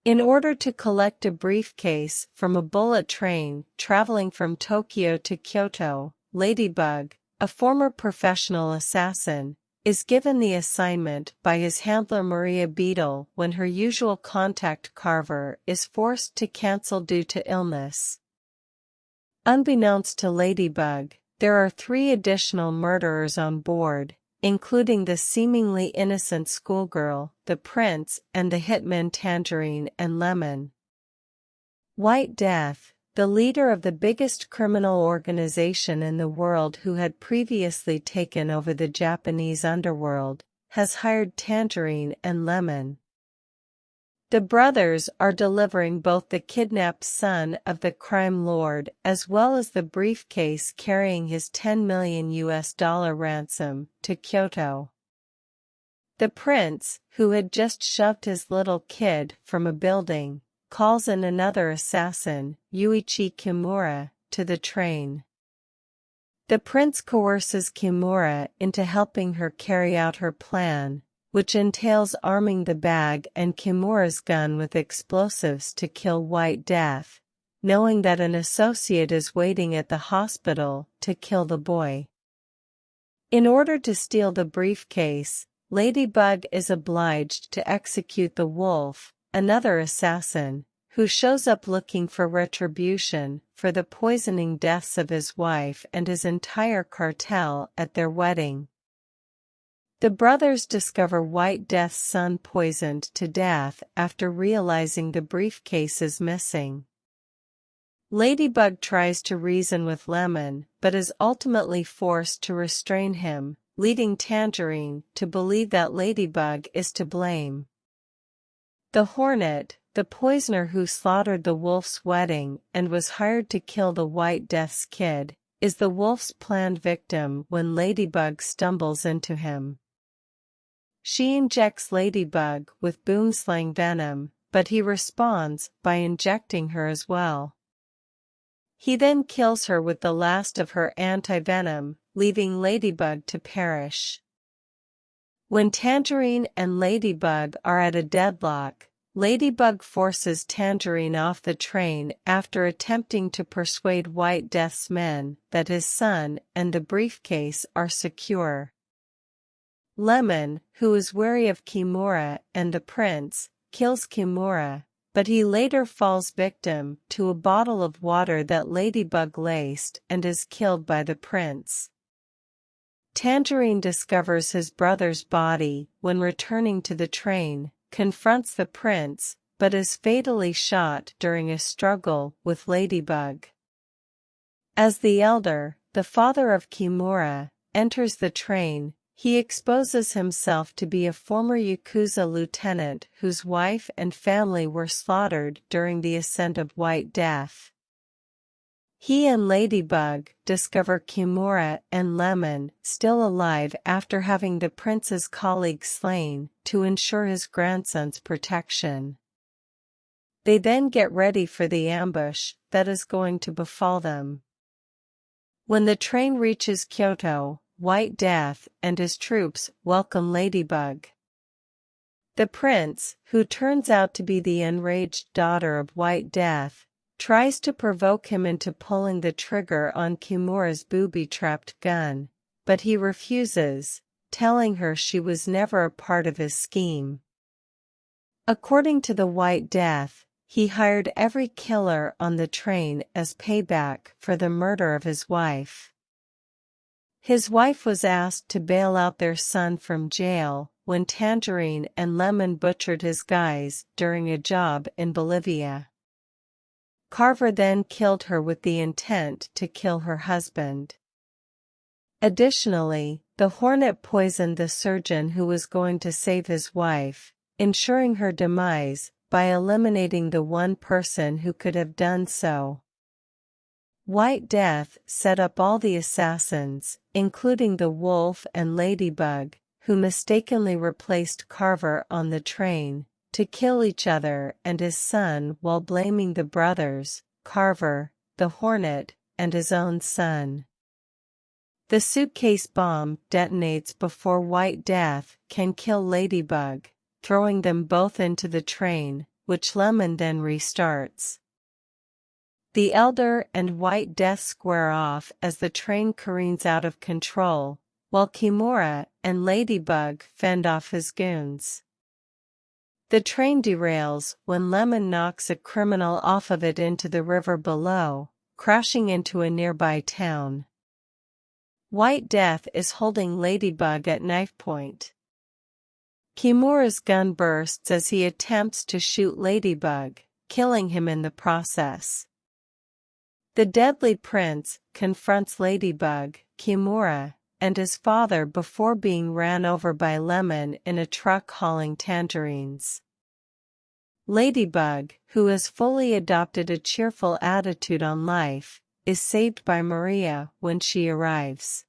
In order to collect a briefcase from a bullet train traveling from Tokyo to Kyoto, Ladybug, a former professional assassin, is given the assignment by his handler Maria Beetle when her usual contact Carver is forced to cancel due to illness. Unbeknownst to Ladybug, there are 3 additional murderers on board, including the seemingly innocent schoolgirl, the prince, and the hitmen Tangerine and Lemon. White Death, the leader of the biggest criminal organization in the world who had previously taken over the Japanese underworld, has hired Tangerine and Lemon. The brothers are delivering both the kidnapped son of the crime lord as well as the briefcase carrying his $10 million ransom to Kyoto. The prince, who had just shoved his little kid from a building, calls in another assassin, Yuichi Kimura, to the train. The prince coerces Kimura into helping her carry out her plan, which entails arming the bag and Kimura's gun with explosives to kill White Death, knowing that an associate is waiting at the hospital to kill the boy. In order to steal the briefcase, Ladybug is obliged to execute the Wolf, another assassin, who shows up looking for retribution for the poisoning deaths of his wife and his entire cartel at their wedding. The brothers discover White Death's son poisoned to death after realizing the briefcase is missing. Ladybug tries to reason with Lemon but is ultimately forced to restrain him, leading Tangerine to believe that Ladybug is to blame. The Hornet, the poisoner who slaughtered the Wolf's wedding and was hired to kill the White Death's kid, is the Wolf's planned victim when Ladybug stumbles into him. She injects Ladybug with boomslang venom, but he responds by injecting her as well. He then kills her with the last of her anti-venom, leaving Ladybug to perish. When Tangerine and Ladybug are at a deadlock, Ladybug forces Tangerine off the train after attempting to persuade White Death's men that his son and the briefcase are secure. Lemon, who is wary of Kimura and the prince, kills Kimura, but he later falls victim to a bottle of water that Ladybug laced and is killed by the prince. Tangerine discovers his brother's body when returning to the train, confronts the prince, but is fatally shot during a struggle with Ladybug. As the elder, the father of Kimura, enters the train, he exposes himself to be a former Yakuza lieutenant whose wife and family were slaughtered during the ascent of White Death. He and Ladybug discover Kimura and Lemon still alive after having the prince's colleague slain to ensure his grandson's protection. They then get ready for the ambush that is going to befall them. When the train reaches Kyoto, White Death and his troops welcome Ladybug. The prince, who turns out to be the enraged daughter of White Death, tries to provoke him into pulling the trigger on Kimura's booby-trapped gun, but he refuses, telling her she was never a part of his scheme. According to the White Death, he hired every killer on the train as payback for the murder of his wife. His wife was asked to bail out their son from jail when Tangerine and Lemon butchered his guys during a job in Bolivia. Carver then killed her with the intent to kill her husband. Additionally, the Hornet poisoned the surgeon who was going to save his wife, ensuring her demise by eliminating the one person who could have done so. White Death set up all the assassins, including the Wolf and Ladybug, who mistakenly replaced Carver on the train, to kill each other and his son while blaming the brothers, Carver, the Hornet, and his own son. The suitcase bomb detonates before White Death can kill Ladybug, throwing them both into the train, which Lemon then restarts. The Elder and White Death square off as the train careens out of control, while Kimura and Ladybug fend off his goons. The train derails when Lemon knocks a criminal off of it into the river below, crashing into a nearby town. White Death is holding Ladybug at knife point. Kimura's gun bursts as he attempts to shoot Ladybug, killing him in the process. The Deadly Prince confronts Ladybug, Kimura, and his father before being ran over by Lemon in a truck hauling tangerines. Ladybug, who has fully adopted a cheerful attitude on life, is saved by Maria when she arrives.